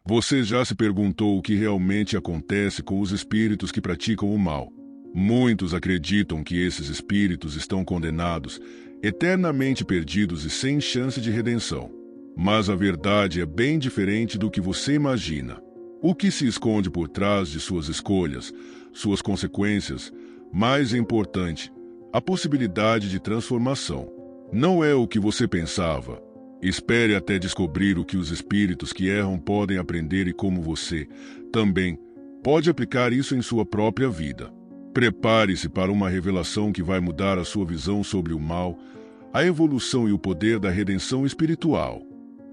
Você já se perguntou o que realmente acontece com os espíritos que praticam o mal? Muitos acreditam que esses espíritos estão condenados, eternamente perdidos e sem chance de redenção. Mas a verdade é bem diferente do que você imagina. O que se esconde por trás de suas escolhas, suas consequências, mais importante, a possibilidade de transformação. Não é o que você pensava. Espere até descobrir o que os espíritos que erram podem aprender e como você, também, pode aplicar isso em sua própria vida. Prepare-se para uma revelação que vai mudar a sua visão sobre o mal, a evolução e o poder da redenção espiritual.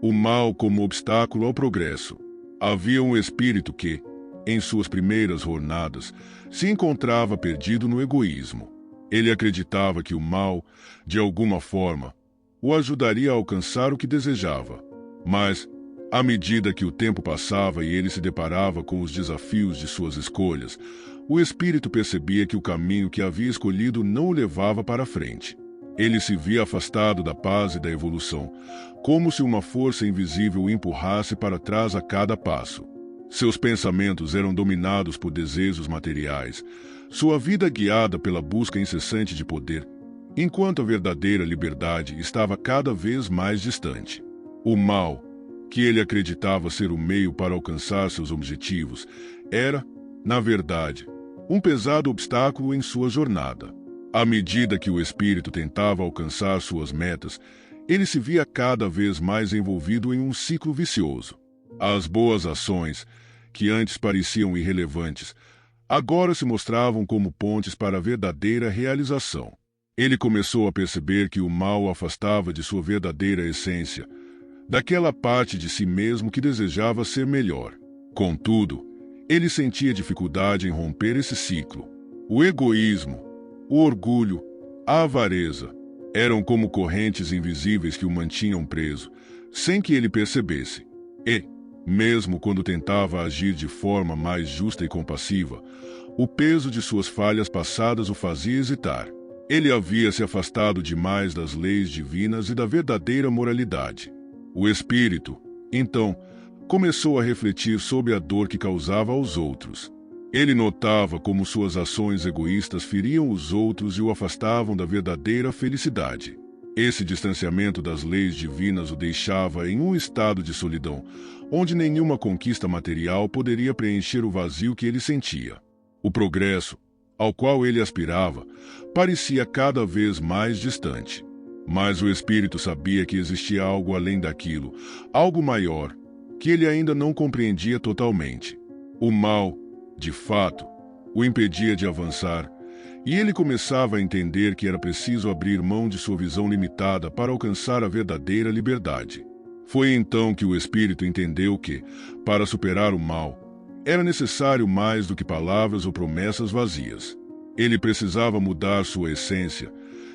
O mal como obstáculo ao progresso. Havia um espírito que, em suas primeiras jornadas, se encontrava perdido no egoísmo. Ele acreditava que o mal, de alguma forma, o ajudaria a alcançar o que desejava. Mas, à medida que o tempo passava e ele se deparava com os desafios de suas escolhas, o espírito percebia que o caminho que havia escolhido não o levava para frente. Ele se via afastado da paz e da evolução, como se uma força invisível o empurrasse para trás a cada passo. Seus pensamentos eram dominados por desejos materiais, sua vida guiada pela busca incessante de poder, enquanto a verdadeira liberdade estava cada vez mais distante. O mal, que ele acreditava ser o meio para alcançar seus objetivos, era, na verdade, um pesado obstáculo em sua jornada. À medida que o espírito tentava alcançar suas metas, ele se via cada vez mais envolvido em um ciclo vicioso. As boas ações, que antes pareciam irrelevantes, agora se mostravam como pontes para a verdadeira realização. Ele começou a perceber que o mal o afastava de sua verdadeira essência, daquela parte de si mesmo que desejava ser melhor. Contudo, ele sentia dificuldade em romper esse ciclo. O egoísmo, o orgulho, a avareza, eram como correntes invisíveis que o mantinham preso, sem que ele percebesse. E, mesmo quando tentava agir de forma mais justa e compassiva, o peso de suas falhas passadas o fazia hesitar. Ele havia se afastado demais das leis divinas e da verdadeira moralidade. O espírito, então, começou a refletir sobre a dor que causava aos outros. Ele notava como suas ações egoístas feriam os outros e o afastavam da verdadeira felicidade. Esse distanciamento das leis divinas o deixava em um estado de solidão, onde nenhuma conquista material poderia preencher o vazio que ele sentia. O progresso, ao qual ele aspirava, parecia cada vez mais distante. Mas o espírito sabia que existia algo além daquilo, algo maior, que ele ainda não compreendia totalmente. O mal, de fato, o impedia de avançar, e ele começava a entender que era preciso abrir mão de sua visão limitada para alcançar a verdadeira liberdade. Foi então que o espírito entendeu que, para superar o mal, era necessário mais do que palavras ou promessas vazias. Ele precisava mudar sua essência,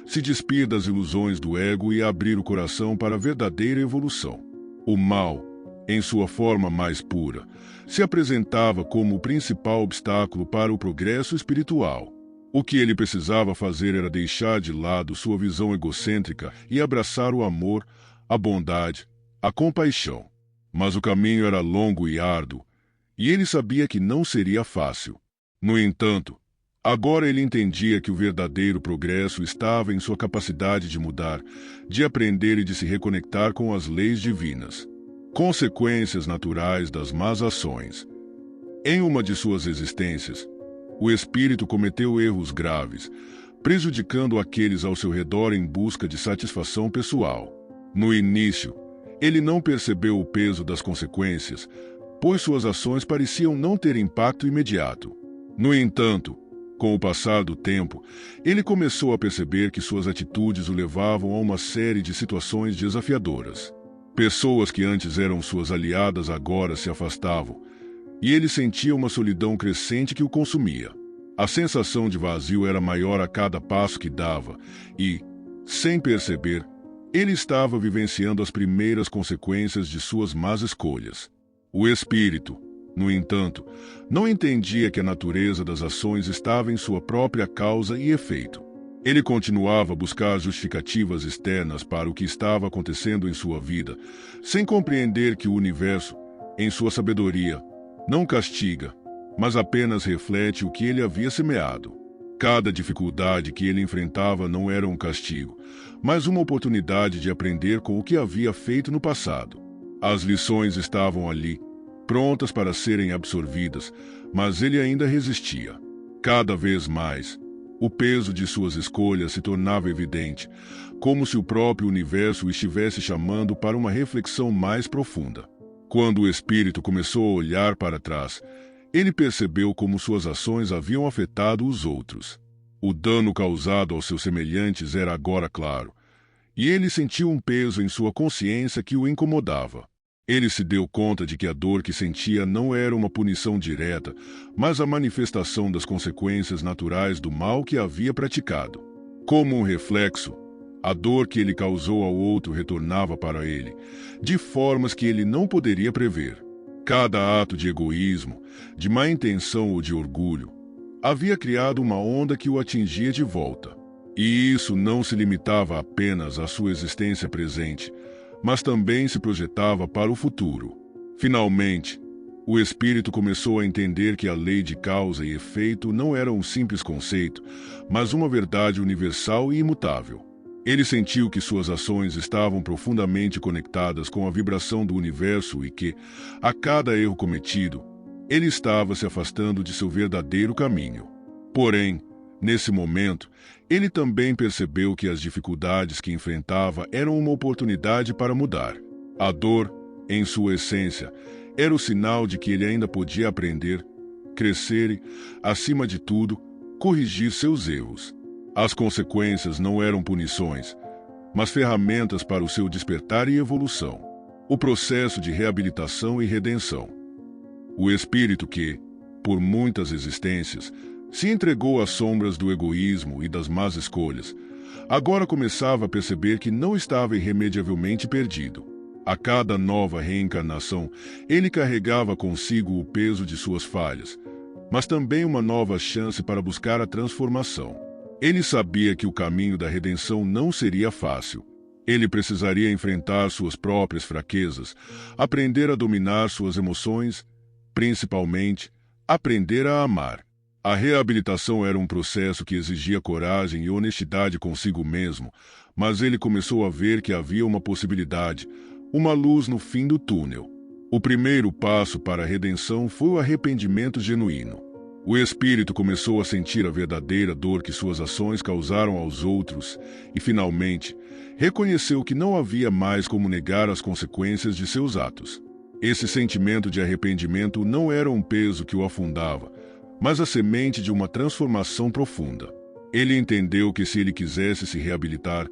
se despir das ilusões do ego e abrir o coração para a verdadeira evolução. O mal, em sua forma mais pura, se apresentava como o principal obstáculo para o progresso espiritual. O que ele precisava fazer era deixar de lado sua visão egocêntrica e abraçar o amor, a bondade, a compaixão. Mas o caminho era longo e árduo, e ele sabia que não seria fácil. No entanto, agora ele entendia que o verdadeiro progresso estava em sua capacidade de mudar, de aprender e de se reconectar com as leis divinas. Consequências naturais das más ações. Em uma de suas existências, o espírito cometeu erros graves, prejudicando aqueles ao seu redor em busca de satisfação pessoal. No início, ele não percebeu o peso das consequências, pois suas ações pareciam não ter impacto imediato. No entanto, com o passar do tempo, ele começou a perceber que suas atitudes o levavam a uma série de situações desafiadoras. Pessoas que antes eram suas aliadas agora se afastavam, e ele sentia uma solidão crescente que o consumia. A sensação de vazio era maior a cada passo que dava, e, sem perceber, ele estava vivenciando as primeiras consequências de suas más escolhas. O espírito, no entanto, não entendia que a natureza das ações estava em sua própria causa e efeito. Ele continuava a buscar justificativas externas para o que estava acontecendo em sua vida, sem compreender que o universo, em sua sabedoria, não castiga, mas apenas reflete o que ele havia semeado. Cada dificuldade que ele enfrentava não era um castigo, mas uma oportunidade de aprender com o que havia feito no passado. As lições estavam ali, prontas para serem absorvidas, mas ele ainda resistia. Cada vez mais, o peso de suas escolhas se tornava evidente, como se o próprio universo o estivesse chamando para uma reflexão mais profunda. Quando o espírito começou a olhar para trás, ele percebeu como suas ações haviam afetado os outros. O dano causado aos seus semelhantes era agora claro, e ele sentiu um peso em sua consciência que o incomodava. Ele se deu conta de que a dor que sentia não era uma punição direta, mas a manifestação das consequências naturais do mal que havia praticado. Como um reflexo, a dor que ele causou ao outro retornava para ele, de formas que ele não poderia prever. Cada ato de egoísmo, de má intenção ou de orgulho, havia criado uma onda que o atingia de volta. E isso não se limitava apenas à sua existência presente, mas também se projetava para o futuro. Finalmente, o espírito começou a entender que a lei de causa e efeito não era um simples conceito, mas uma verdade universal e imutável. Ele sentiu que suas ações estavam profundamente conectadas com a vibração do universo e que, a cada erro cometido, ele estava se afastando de seu verdadeiro caminho. Porém, nesse momento, ele também percebeu que as dificuldades que enfrentava eram uma oportunidade para mudar. A dor, em sua essência, era o sinal de que ele ainda podia aprender, crescer e, acima de tudo, corrigir seus erros. As consequências não eram punições, mas ferramentas para o seu despertar e evolução. O processo de reabilitação e redenção. O espírito que, por muitas existências, se entregou às sombras do egoísmo e das más escolhas, agora começava a perceber que não estava irremediavelmente perdido. A cada nova reencarnação, ele carregava consigo o peso de suas falhas, mas também uma nova chance para buscar a transformação. Ele sabia que o caminho da redenção não seria fácil. Ele precisaria enfrentar suas próprias fraquezas, aprender a dominar suas emoções, principalmente, aprender a amar. A reabilitação era um processo que exigia coragem e honestidade consigo mesmo, mas ele começou a ver que havia uma possibilidade, uma luz no fim do túnel. O primeiro passo para a redenção foi o arrependimento genuíno. O espírito começou a sentir a verdadeira dor que suas ações causaram aos outros e, finalmente, reconheceu que não havia mais como negar as consequências de seus atos. Esse sentimento de arrependimento não era um peso que o afundava, mas a semente de uma transformação profunda. Ele entendeu que se ele quisesse se reabilitar,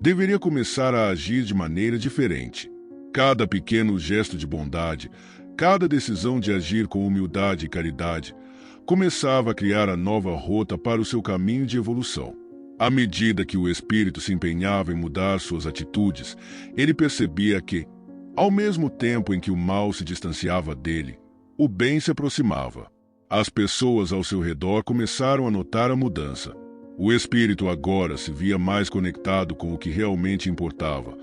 deveria começar a agir de maneira diferente. Cada pequeno gesto de bondade, cada decisão de agir com humildade e caridade, começava a criar a nova rota para o seu caminho de evolução. À medida que o espírito se empenhava em mudar suas atitudes, ele percebia que, ao mesmo tempo em que o mal se distanciava dele, o bem se aproximava. As pessoas ao seu redor começaram a notar a mudança. O espírito agora se via mais conectado com o que realmente importava: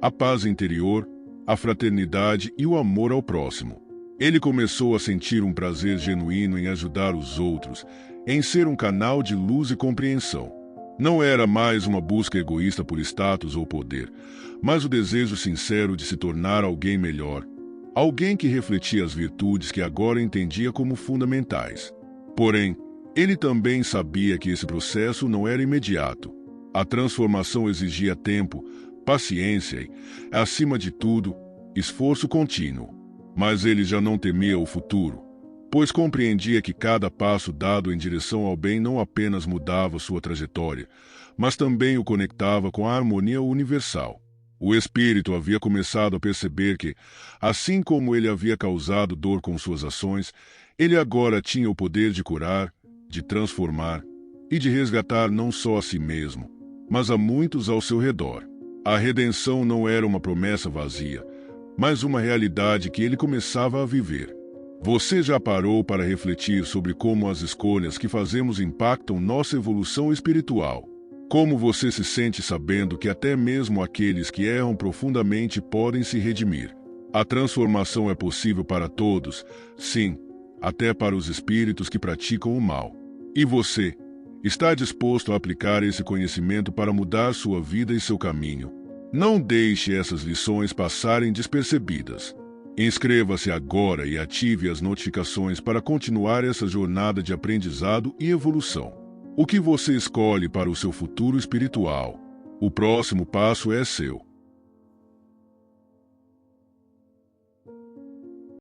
a paz interior, a fraternidade e o amor ao próximo. Ele começou a sentir um prazer genuíno em ajudar os outros, em ser um canal de luz e compreensão. Não era mais uma busca egoísta por status ou poder, mas o desejo sincero de se tornar alguém melhor, alguém que refletia as virtudes que agora entendia como fundamentais. Porém, ele também sabia que esse processo não era imediato. A transformação exigia tempo, paciência e, acima de tudo, esforço contínuo. Mas ele já não temia o futuro, pois compreendia que cada passo dado em direção ao bem não apenas mudava sua trajetória, mas também o conectava com a harmonia universal. O espírito havia começado a perceber que, assim como ele havia causado dor com suas ações, ele agora tinha o poder de curar, de transformar e de resgatar não só a si mesmo, mas a muitos ao seu redor. A redenção não era uma promessa vazia, mas uma realidade que ele começava a viver. Você já parou para refletir sobre como as escolhas que fazemos impactam nossa evolução espiritual? Como você se sente sabendo que até mesmo aqueles que erram profundamente podem se redimir? A transformação é possível para todos, sim, até para os espíritos que praticam o mal. E você, está disposto a aplicar esse conhecimento para mudar sua vida e seu caminho? Não deixe essas lições passarem despercebidas. Inscreva-se agora e ative as notificações para continuar essa jornada de aprendizado e evolução. O que você escolhe para o seu futuro espiritual? O próximo passo é seu.